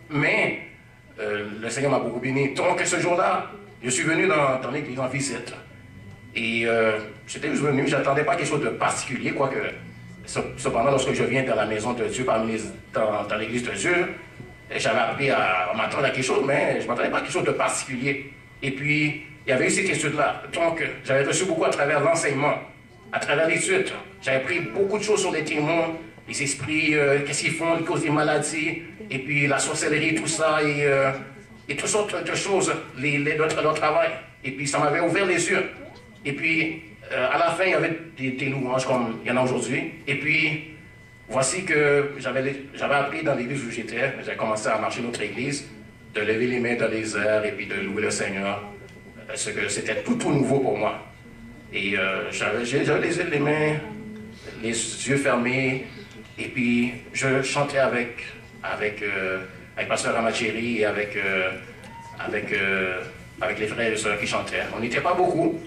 Mais le Seigneur m'a beaucoup béni. Donc ce jour-là, je suis venu dans l'église en visite. Et j'étais venu, je n'attendais pas quelque chose de particulier, quoique cependant, lorsque je viens dans la maison de Dieu, dans l'église de Dieu, j'avais appris à m'attendre à quelque chose, mais je ne m'attendais pas à quelque chose de particulier. Et puis, il y avait eu cette étude-là. Donc, j'avais reçu beaucoup à travers l'enseignement, à travers l'étude. J'avais pris beaucoup de choses sur les démons, les esprits, qu'est-ce qu'ils font, ils causent des maladies, et puis la sorcellerie, tout ça, et toutes sortes de choses, leur travail. Et puis, ça m'avait ouvert les yeux. Et puis, à la fin, il y avait des louanges comme il y en a aujourd'hui. Et puis, voici que j'avais appris dans l'église où j'étais, j'ai commencé à marcher notre église, de lever les mains dans les airs et puis de louer le Seigneur. Parce que c'était tout nouveau pour moi. Et j'avais les mains, les yeux fermés, et puis je chantais avec Pasteur Ramacheri et avec les frères et sœurs qui chantaient. On n'était pas beaucoup,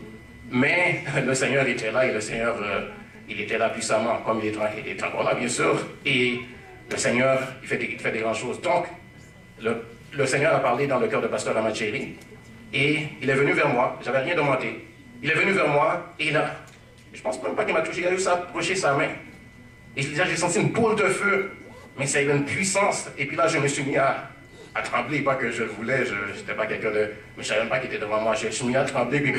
mais le Seigneur était là et le Seigneur, il était là puissamment, comme il est encore là, bien sûr. Et le Seigneur, il fait des grandes choses. Donc, le Seigneur a parlé dans le cœur de Pasteur Ramacheri. Et il est venu vers moi, j'avais rien demandé. Il est venu vers moi et là, je pense même pas qu'il m'a touché, il a juste approché sa main. Et j'ai senti une boule de feu, mais ça avait une puissance. Et puis là, je me suis mis à trembler, pas que je le voulais, je n'étais pas quelqu'un de... Mais je ne savais même pas qu'il était devant moi, je me suis mis à trembler, puis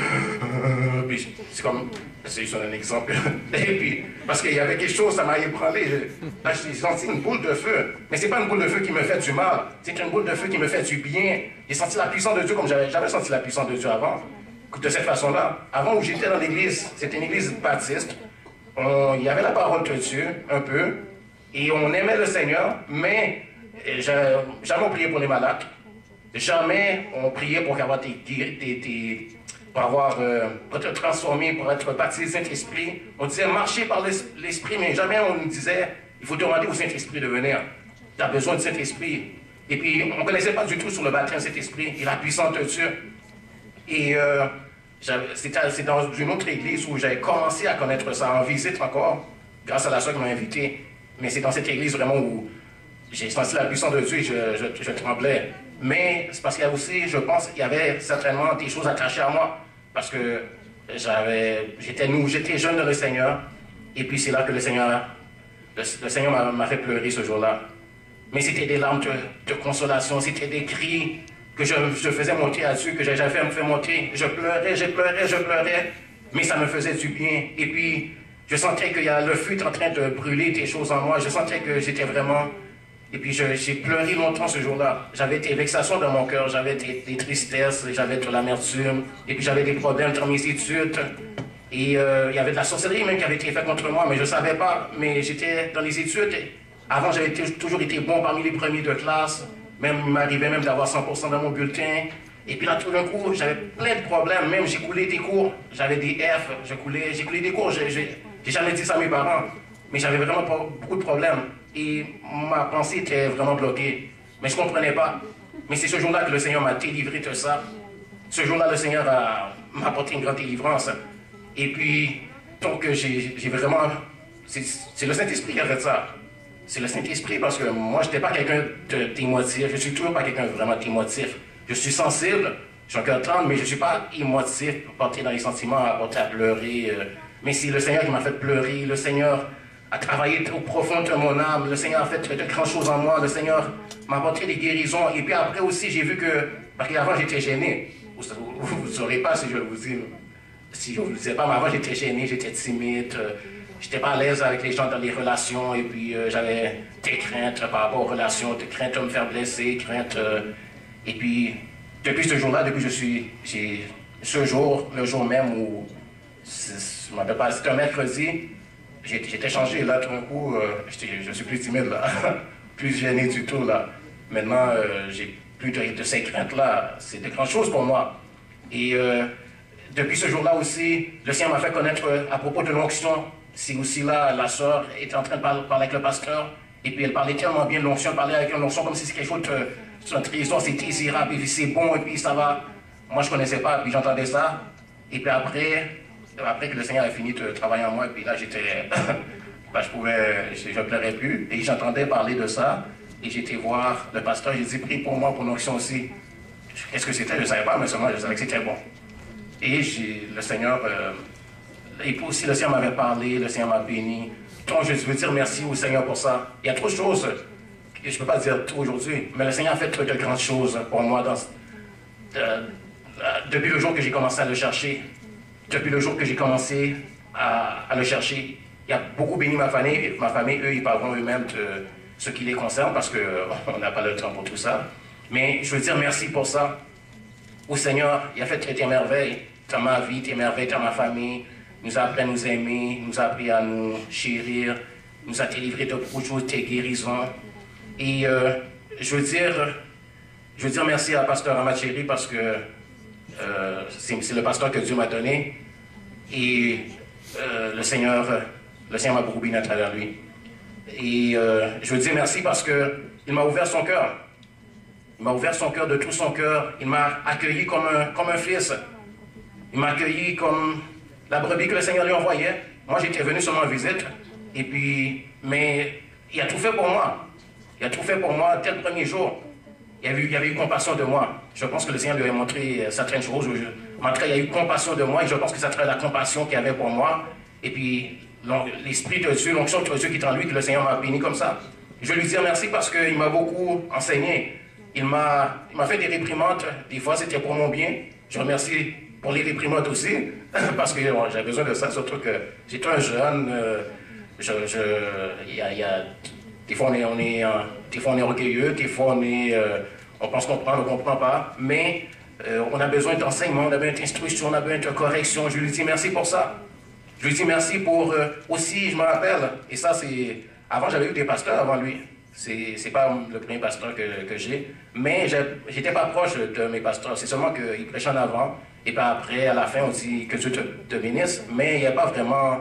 c'est comme... C'est un exemple. Et puis, parce qu'il y avait quelque chose, ça m'a ébranlé. Là, j'ai senti une boule de feu. Mais ce n'est pas une boule de feu qui me fait du mal, c'est une boule de feu qui me fait du bien. J'ai senti la puissance de Dieu comme j'avais jamais senti la puissance de Dieu avant. De cette façon-là. Avant où j'étais dans l'église, c'était une église baptiste. Il y avait la parole de Dieu, un peu, et on aimait le Seigneur, mais jamais on priait pour les malades. Jamais on priait pour avoir pour être transformé, pour être baptisé Saint-Esprit. On disait marcher par l'Esprit, mais jamais on nous disait il faut demander au Saint-Esprit de venir. Tu as besoin du Saint-Esprit. Et puis on ne connaissait pas du tout sur le baptême Saint-Esprit et la puissance de Dieu. Et c'était dans une autre église où j'avais commencé à connaître ça en visite encore, grâce à la soeur qui m'a invité. Mais c'est dans cette église vraiment où j'ai senti la puissance de Dieu et je tremblais. Mais c'est parce qu'il y a aussi, je pense, qu'il y avait certainement des choses attachées à moi. Parce que j'étais jeune dans le Seigneur. Et puis c'est là que le Seigneur m'a fait pleurer ce jour-là. Mais c'était des larmes de consolation, c'était des cris que je faisais monter à Dieu, que j'avais fait monter. Je pleurais, mais ça me faisait du bien. Et puis, je sentais que le feu était en train de brûler des choses en moi. Je sentais que j'étais vraiment... Et puis, j'ai pleuré longtemps ce jour-là. J'avais des vexations dans mon cœur, j'avais des tristesses, j'avais de l'amertume, et puis j'avais des problèmes dans mes études. Et il y avait de la sorcellerie même qui avait été faite contre moi, mais je ne savais pas. Mais j'étais dans les études. Avant, j'avais toujours été bon parmi les premiers de classe. Même, il m'arrivait même d'avoir 100% dans mon bulletin. Et puis là, tout d'un coup, j'avais plein de problèmes. Même, j'ai coulé des cours. J'avais des F. J'ai coulé des cours. J'ai jamais dit ça à mes parents. Mais j'avais vraiment beaucoup de problèmes. Et ma pensée était vraiment bloquée. Mais je ne comprenais pas. Mais c'est ce jour-là que le Seigneur m'a délivré de ça. Ce jour-là, le Seigneur m'a apporté une grande délivrance. Et puis, donc, j'ai vraiment... C'est le Saint-Esprit qui a fait ça. C'est le Saint-Esprit parce que moi, je n'étais pas quelqu'un d'émotif. Je ne suis toujours pas quelqu'un vraiment d'émotif. Je suis sensible, j'ai un cœur tendre, mais je ne suis pas émotif, porté dans les sentiments, porté à pleurer. Mais c'est le Seigneur qui m'a fait pleurer. Le Seigneur a travaillé au profond de mon âme. Le Seigneur a fait de grandes choses en moi. Le Seigneur m'a apporté des guérisons. Et puis après aussi, j'ai vu que... Parce qu'avant, j'étais gêné. Vous ne saurez pas si je vous dis... Si je ne vous le disais pas, mais avant, j'étais gêné, j'étais timide. J'étais pas à l'aise avec les gens dans les relations. Et puis, j'avais des craintes par rapport aux relations, des craintes de me faire blesser, craintes... Et puis, depuis ce jour-là, ce jour, le jour même où... Je ne m'appelle pas, c'était un mercredi... J'étais changé, là, tout d'un coup, je suis plus timide, là, plus gêné du tout, là. Maintenant, j'ai plus de ces craintes-là. C'est de grandes choses pour moi. Et depuis ce jour-là aussi, le Seigneur m'a fait connaître à propos de l'onction. C'est aussi là, la sœur était en train de parler avec le pasteur, et puis elle parlait tellement bien de l'onction, elle parlait avec une onction comme si c'était quelque chose de un trésor, c'est désirable, et puis c'est bon, et puis ça va. Moi, je ne connaissais pas, puis j'entendais ça. Et puis après que le Seigneur a fini de travailler en moi, et puis là, j'étais... je ne pleurais plus, et j'entendais parler de ça. Et j'ai été voir le pasteur, j'ai dit, prie pour moi pour l'onction aussi. Qu'est-ce que c'était? Je ne savais pas, mais seulement je savais que c'était bon. Et le Seigneur, et puis aussi le Seigneur m'avait parlé, le Seigneur m'a béni. Donc je veux dire merci au Seigneur pour ça. Il y a trop de choses, je ne peux pas dire tout aujourd'hui, mais le Seigneur a fait de grandes choses pour moi depuis le jour que j'ai commencé à le chercher. Depuis le jour que j'ai commencé à le chercher, il a beaucoup béni ma famille. Ma famille, eux, ils parleront eux-mêmes de ce qui les concerne parce qu'on n'a pas le temps pour tout ça. Mais je veux dire merci pour ça. Au Seigneur, il a fait tes merveilles dans ma vie, tes merveilles dans ma famille. Il nous a appris à nous aimer, il nous a appris à nous chérir, il nous a délivré de beaucoup de choses, tes guérisons. Et je veux dire merci à Pasteur Ramacheri parce que c'est le pasteur que Dieu m'a donné. Et le Seigneur m'a beaucoup béni à travers lui. Et je veux dire merci parce qu'il m'a ouvert son cœur. Il m'a ouvert son cœur de tout son cœur. Il m'a accueilli comme un fils. Il m'a accueilli comme la brebis que le Seigneur lui envoyait. Moi, j'étais venu seulement en visite. Et puis, mais il a tout fait pour moi. Il a tout fait pour moi dès le premier jour. Il y avait eu compassion de moi. Je pense que le Seigneur lui a montré certaines choses. En tout cas, il y a eu compassion de moi. Et je pense que ça traite la compassion qu'il y avait pour moi. Et puis, l'Esprit de Dieu, l'onction de Dieu qui est en lui, que le Seigneur m'a béni comme ça. Je veux lui dire merci parce qu'il m'a beaucoup enseigné. Il m'a fait des réprimandes. Des fois, c'était pour mon bien. Je remercie pour les réprimandes aussi, parce que j'ai besoin de ça, surtout que j'étais un jeune. Des fois, on est orgueilleux, des fois, on pense comprendre, on ne comprend pas. Mais on a besoin d'enseignement, on a besoin d'instruction, on a besoin de correction. Je lui dis merci pour ça. Je lui dis merci pour aussi, je me rappelle, et ça, c'est. Avant, j'avais eu des pasteurs avant lui. C'est pas le premier pasteur que j'ai, mais j'étais pas proche de mes pasteurs. C'est seulement qu'ils prêchaient en avant, et puis après, à la fin, on dit que Dieu te bénisse, mais il n'y a pas vraiment,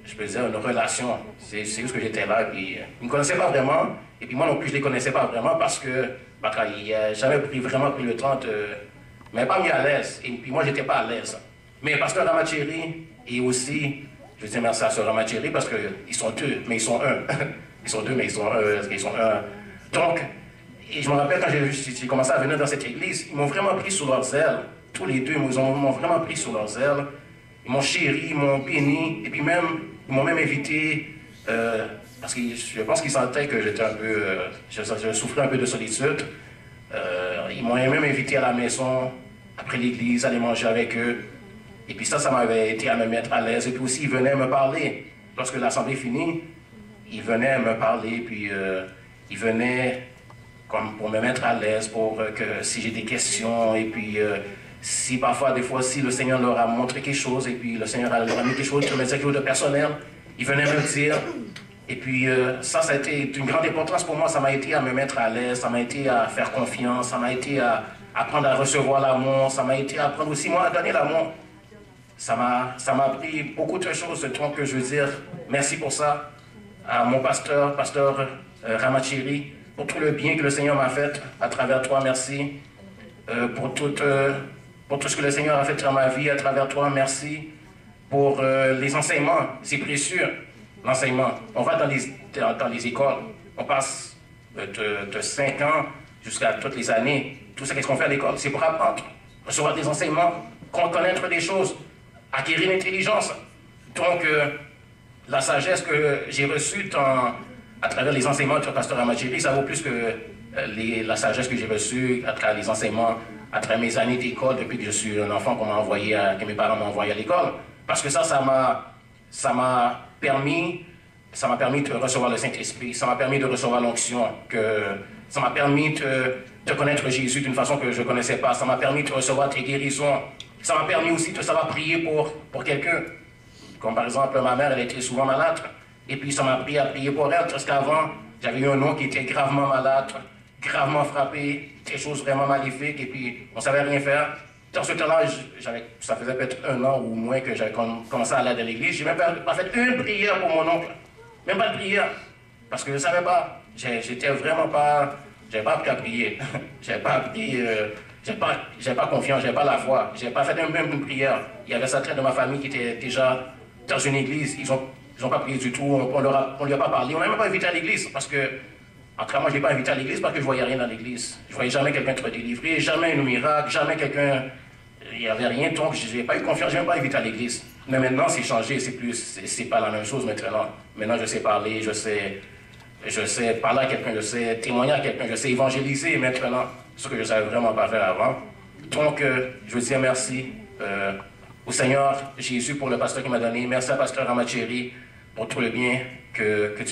je peux dire, une relation. C'est juste que j'étais là, et puis ils ne me connaissaient pas vraiment, et puis moi non plus, je ne les connaissais pas vraiment parce que il n'a jamais vraiment pris le temps de. Mais pas mis à l'aise, et puis moi, j'étais pas à l'aise. Mais pasteur Ramacheri, et aussi, je dis merci à Sœur Ramacheri parce qu'ils sont deux, mais ils sont un. Ils sont deux, mais ils sont un. Donc, et je me rappelle quand j'ai commencé à venir dans cette église, ils m'ont vraiment pris sous leur zèle. Tous les deux, ils m'ont vraiment pris sous leur zèle. Ils m'ont chéri, ils m'ont béni, et puis même, ils m'ont même invité, parce que je pense qu'ils sentaient que j'étais un peu, je souffrais un peu de solitude. Ils m'ont même invité à la maison, après l'église, aller manger avec eux. Et puis ça m'avait été à me mettre à l'aise. Et puis aussi, ils venaient me parler. Lorsque l'assemblée finit, ils venaient me parler, puis ils venaient comme pour me mettre à l'aise, pour que si j'ai des questions, et puis si parfois, des fois, si le Seigneur leur a montré quelque chose, et puis le Seigneur leur a mis quelque chose, quelque chose de personnel, ils venaient me le dire. Et puis ça a été d'une grande importance pour moi, ça m'a été à me mettre à l'aise, ça m'a été à faire confiance, ça m'a été à apprendre à recevoir l'amour, ça m'a été à apprendre aussi, moi, à donner l'amour. Ça m'a appris beaucoup de choses, donc je veux dire merci pour ça. À mon pasteur Ramacheri, pour tout le bien que le Seigneur m'a fait à travers toi, merci. Pour tout ce que le Seigneur a fait dans ma vie à travers toi, merci. Pour les enseignements, c'est précieux, l'enseignement. On va dans les écoles, on passe de 5 ans jusqu'à toutes les années. Tout ça, qu'est-ce qu'on fait à l'école? C'est pour apprendre, recevoir des enseignements, connaître des choses, acquérir l'intelligence. Donc, la sagesse que j'ai reçue à travers les enseignements de pasteur Ramacheri, ça vaut plus que la sagesse que j'ai reçue à travers les enseignements, à travers mes années d'école, depuis que je suis un enfant que mes parents m'ont envoyé à l'école. Parce que ça m'a permis de recevoir le Saint-Esprit, ça m'a permis de recevoir l'onction, ça m'a permis de connaître Jésus d'une façon que je ne connaissais pas, ça m'a permis de recevoir tes guérisons, ça m'a permis aussi de savoir prier pour quelqu'un. Comme par exemple, ma mère, elle était souvent malade. Et puis, ça m'a appris à prier pour elle. Parce qu'avant, j'avais eu un oncle qui était gravement malade, gravement frappé, des choses vraiment maléfiques. Et puis, on ne savait rien faire. Dans ce temps-là, ça faisait peut-être 1 an ou moins que j'avais commencé à aller à l'église. Je n'ai même pas fait une prière pour mon oncle. Même pas de prière. Parce que je ne savais pas. J'étais vraiment pas. Je n'avais pas appris à prier. Je n'avais pas appris. J'avais pas confiance, j'avais pas la foi. Je n'avais pas fait même une prière. Il y avait certains de ma famille qui étaient déjà dans une église. Ils ont pas prié du tout. On lui a pas parlé. On n'a même pas invité à l'église parce que En tout cas, moi, je ne l'ai pas invité à l'église parce que je ne voyais rien dans l'église. Je ne voyais jamais quelqu'un être délivré, jamais un miracle, jamais quelqu'un... Il n'y avait rien, donc je n'ai pas eu confiance, je n'ai même pas invité à l'église. Mais maintenant, c'est changé, c'est pas la même chose maintenant. Maintenant, je sais parler, je sais parler à quelqu'un, je sais témoigner à quelqu'un, je sais évangéliser maintenant, ce que je ne savais vraiment pas faire avant. Donc, je veux dire merci au Seigneur Jésus pour le pasteur qu'il m'a donné. Merci à pasteur Ramacheri pour tout le bien que tu m'as